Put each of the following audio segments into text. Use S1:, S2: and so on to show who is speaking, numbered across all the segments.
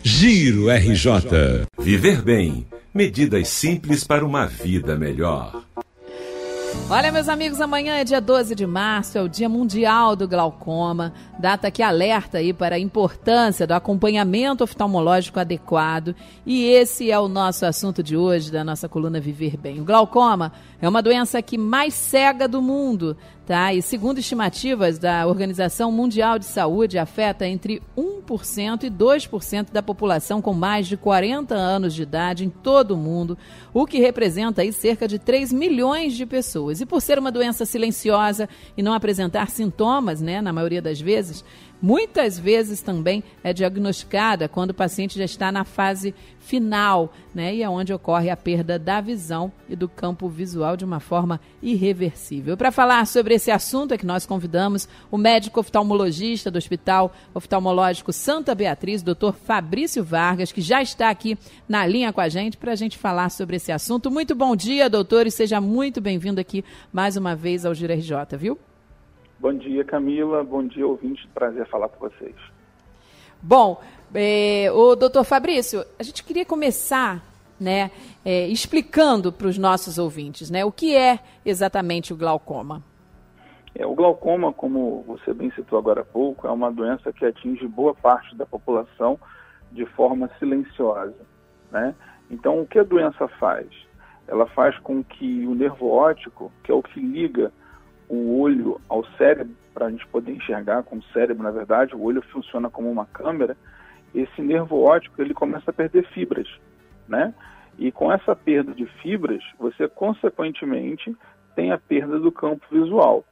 S1: Giro RJ.
S2: Viver bem. Medidas simples para uma vida melhor.
S3: Olha, meus amigos, amanhã é dia 12 de março, é o Dia Mundial do Glaucoma, data que alerta aí para a importância do acompanhamento oftalmológico adequado. E esse é o nosso assunto de hoje, da nossa coluna Viver Bem. O glaucoma é uma doença que mais cega do mundo, tá? E segundo estimativas da Organização Mundial de Saúde, afeta entre 1% e 2% da população com mais de 40 anos de idade em todo o mundo, o que representa aí cerca de 3 milhões de pessoas. E por ser uma doença silenciosa e não apresentar sintomas, né, na maioria das vezes, muitas vezes também é diagnosticada quando o paciente já está na fase final, né, e é onde ocorre a perda da visão e do campo visual de uma forma irreversível. Para falar sobre esse assunto é que nós convidamos o médico oftalmologista do Hospital Oftalmológico Santa Beatriz, Dr. Fabrício Vargas, que já está aqui na linha com a gente para a gente falar sobre esse assunto. Muito bom dia, doutor, e seja muito bem-vindo aqui mais uma vez ao Giro RJ, viu?
S4: Bom dia, Camila. Bom dia, ouvinte. Prazer falar com vocês.
S3: Bom, o doutor Fabrício, a gente queria começar, né, explicando para os nossos ouvintes, né, o que é exatamente o glaucoma.
S4: O glaucoma, como você bem citou agora há pouco, é uma doença que atinge boa parte da população de forma silenciosa, né? Então, o que a doença faz? Ela faz com que o nervo óptico, que é o que liga o olho ao cérebro, para a gente poder enxergar com o cérebro, na verdade, o olho funciona como uma câmera, esse nervo óptico ele começa a perder fibras, né? E com essa perda de fibras, você consequentemente tem a perda do campo visual.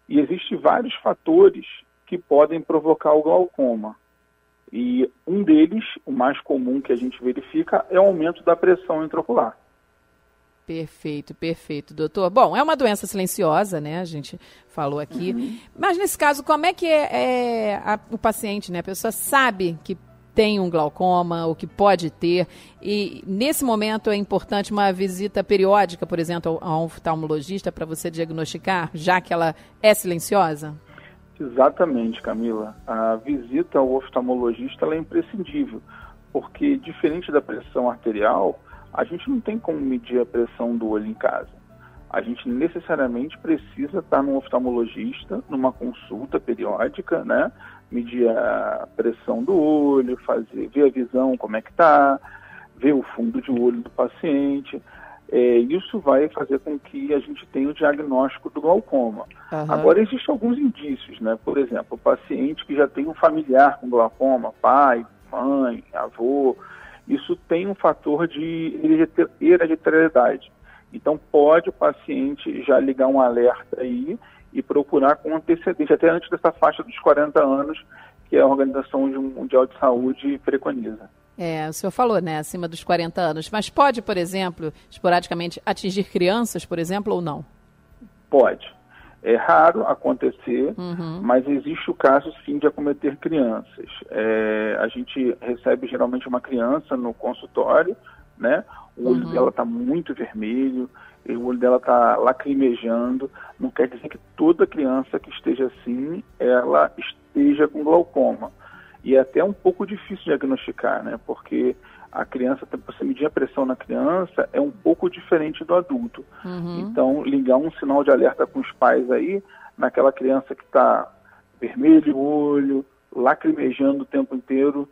S4: E existem vários fatores que podem provocar o glaucoma. E um deles, o mais comum que a gente verifica, é o aumento da pressão intraocular.
S3: Perfeito, perfeito, doutor. Bom, é uma doença silenciosa, né? A gente falou aqui. Uhum. Mas nesse caso, como é que o paciente, né? A pessoa sabe que tem um glaucoma ou que pode ter, e nesse momento é importante uma visita periódica, por exemplo, a um oftalmologista para você diagnosticar, já que ela é silenciosa?
S4: Exatamente, Camila. A visita ao oftalmologista ela é imprescindível, porque diferente da pressão arterial, a gente não tem como medir a pressão do olho em casa. A gente necessariamente precisa estar num oftalmologista, numa consulta periódica, né? Medir a pressão do olho, ver a visão, como é que está, ver o fundo de olho do paciente. Isso vai fazer com que a gente tenha o diagnóstico do glaucoma. Uhum. Agora, existem alguns indícios, né? Por exemplo, o paciente que já tem um familiar com glaucoma, pai, mãe, avô, isso tem um fator de hereditariedade. Então, pode o paciente já ligar um alerta aí e procurar com antecedência, até antes dessa faixa dos 40 anos, que a Organização Mundial de Saúde preconiza.
S3: O senhor falou, né, acima dos 40 anos. Mas pode, por exemplo, esporadicamente, atingir crianças, por exemplo, ou não?
S4: Pode. É raro acontecer, mas existe o caso, sim, de acometer crianças. A gente recebe geralmente uma criança no consultório, né? O olho dela está muito vermelho, o olho dela está lacrimejando. Não quer dizer que toda criança que esteja assim, ela esteja com glaucoma. E é até um pouco difícil diagnosticar, né? Porque a criança, você medir a pressão na criança é um pouco diferente do adulto. Então, ligar um sinal de alerta com os pais aí, naquela criança que está vermelho o olho, lacrimejando o tempo inteiro,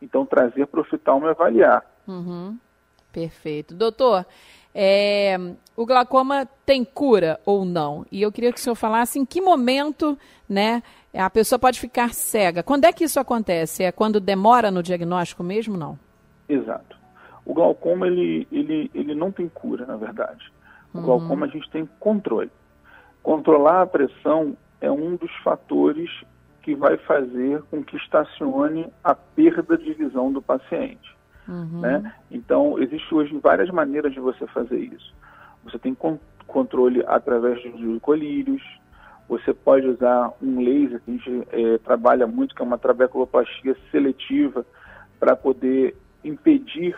S4: então trazer para o oftalmo e avaliar.
S3: Perfeito. Doutor, o glaucoma tem cura ou não? E eu queria que o senhor falasse em que momento, né, a pessoa pode ficar cega. Quando é que isso acontece? É quando demora no diagnóstico mesmo, não?
S4: Exato. O glaucoma, ele não tem cura, na verdade. O glaucoma a gente tem controle. Controlar a pressão é um dos fatores que vai fazer com que estacione a perda de visão do paciente. Né? Então, existem hoje várias maneiras de você fazer isso. Você tem controle através dos colírios, você pode usar um laser, que a gente trabalha muito, que é uma trabeculoplastia seletiva, para poder impedir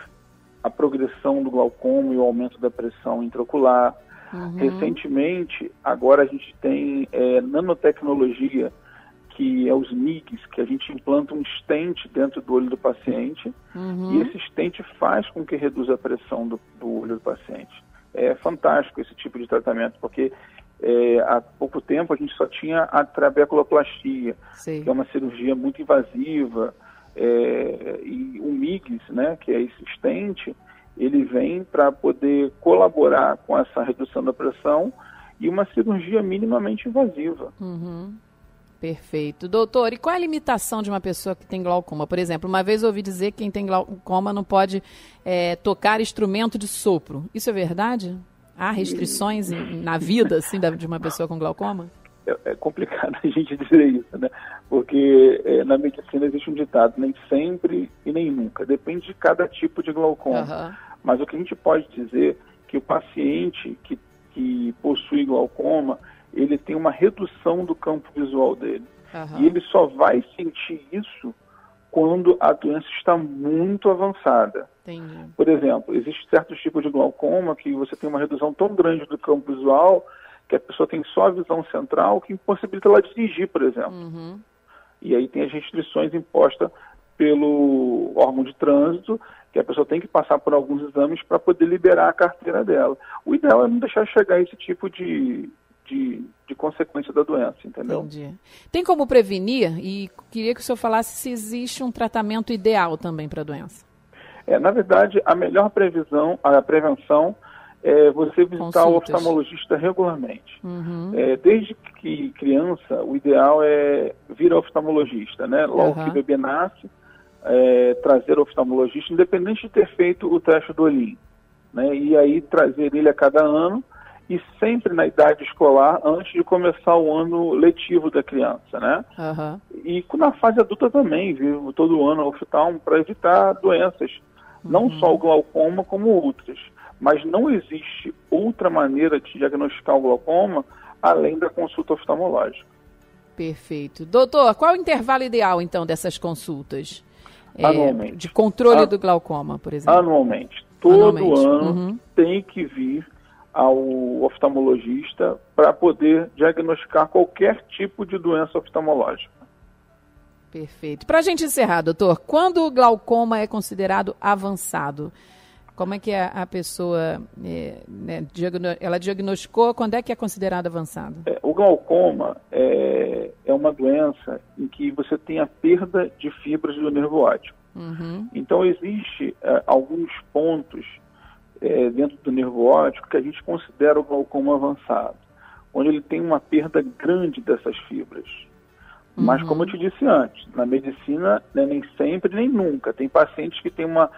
S4: a progressão do glaucoma e o aumento da pressão intraocular. Recentemente, agora a gente tem nanotecnologia, que é os MIGs, que a gente implanta um stent dentro do olho do paciente, e esse stent faz com que reduza a pressão do olho do paciente. É fantástico esse tipo de tratamento, porque há pouco tempo a gente só tinha a trabeculoplastia, que é uma cirurgia muito invasiva, e o MIGs, né, que é esse stent, ele vem para poder colaborar com essa redução da pressão e uma cirurgia minimamente invasiva.
S3: Perfeito. Doutor, e qual é a limitação de uma pessoa que tem glaucoma? Por exemplo, uma vez eu ouvi dizer que quem tem glaucoma não pode tocar instrumento de sopro. Isso é verdade? Há restrições na vida assim, de uma pessoa com glaucoma?
S4: É complicado a gente dizer isso, né? Porque na medicina existe um ditado, nem sempre e nem nunca. Depende de cada tipo de glaucoma. Mas o que a gente pode dizer é que o paciente que possui glaucoma, ele tem uma redução do campo visual dele. E ele só vai sentir isso quando a doença está muito avançada.
S3: Entendi.
S4: Por exemplo, existe certos tipos de glaucoma que você tem uma redução tão grande do campo visual que a pessoa tem só a visão central que impossibilita ela dirigir, por exemplo. E aí tem as restrições impostas pelo órgão de trânsito, que a pessoa tem que passar por alguns exames para poder liberar a carteira dela. O ideal é não deixar chegar a esse tipo de consequência da doença, entendeu?
S3: Entendi. Tem como prevenir? E queria que o senhor falasse se existe um tratamento ideal também para a doença.
S4: Na verdade, a melhor prevenção é você visitar o oftalmologista regularmente. Desde que criança, o ideal é vir ao oftalmologista, né? Logo que o bebê nasce, trazer o oftalmologista, independente de ter feito o teste do olhinho, né? E aí trazer ele a cada ano, e sempre na idade escolar, antes de começar o ano letivo da criança, né? E na fase adulta também, viu? Todo ano ao oftalmo para evitar doenças, não só o glaucoma, como outras. Mas não existe outra maneira de diagnosticar o glaucoma além da consulta oftalmológica.
S3: Perfeito. Doutor, qual é o intervalo ideal, então, dessas consultas?
S4: Anualmente.
S3: De controle do glaucoma, por exemplo?
S4: Anualmente. Todo ano tem que vir ao oftalmologista para poder diagnosticar qualquer tipo de doença oftalmológica.
S3: Perfeito. Para a gente encerrar, doutor, quando o glaucoma é considerado avançado, como é que a pessoa, ela diagnosticou, quando é que é considerado avançado?
S4: O glaucoma é uma doença em que você tem a perda de fibras do nervo óptico. Então, existe alguns pontos dentro do nervo óptico que a gente considera o glaucoma avançado, onde ele tem uma perda grande dessas fibras. Mas, como eu te disse antes, na medicina, nem sempre nem nunca. Tem pacientes que têm uma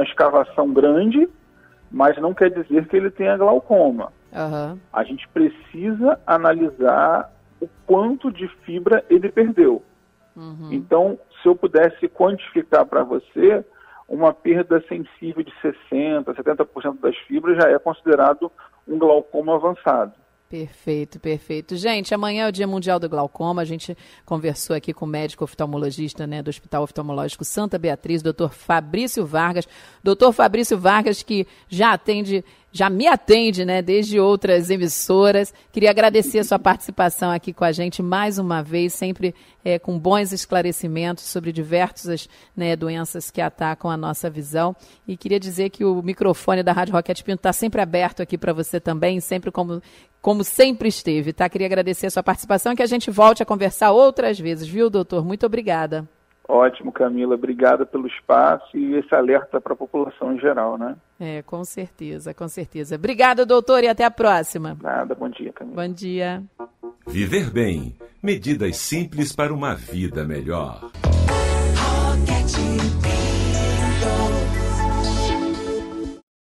S4: escavação grande, mas não quer dizer que ele tenha glaucoma. A gente precisa analisar o quanto de fibra ele perdeu. Então, se eu pudesse quantificar para você, uma perda sensível de 60%, 70% das fibras já é considerado um glaucoma avançado.
S3: Perfeito, perfeito. Gente, amanhã é o Dia Mundial do Glaucoma. A gente conversou aqui com o médico oftalmologista, né, do Hospital Oftalmológico Santa Beatriz, Dr. Fabrício Vargas. Dr. Fabrício Vargas, que já me atende, né, desde outras emissoras. Queria agradecer a sua participação aqui com a gente mais uma vez, sempre com bons esclarecimentos sobre diversas, né, doenças que atacam a nossa visão. E queria dizer que o microfone da Rádio Roquete Pinto está sempre aberto aqui para você também, sempre como sempre esteve, tá? Queria agradecer a sua participação e que a gente volte a conversar outras vezes, viu, doutor? Muito obrigada.
S4: Ótimo, Camila. Obrigada pelo espaço e esse alerta para a população em geral, né?
S3: Com certeza, com certeza. Obrigada, doutor, e até a próxima.
S4: Nada, bom dia, Camila.
S3: Bom dia.
S2: Viver bem. Medidas simples para uma vida melhor.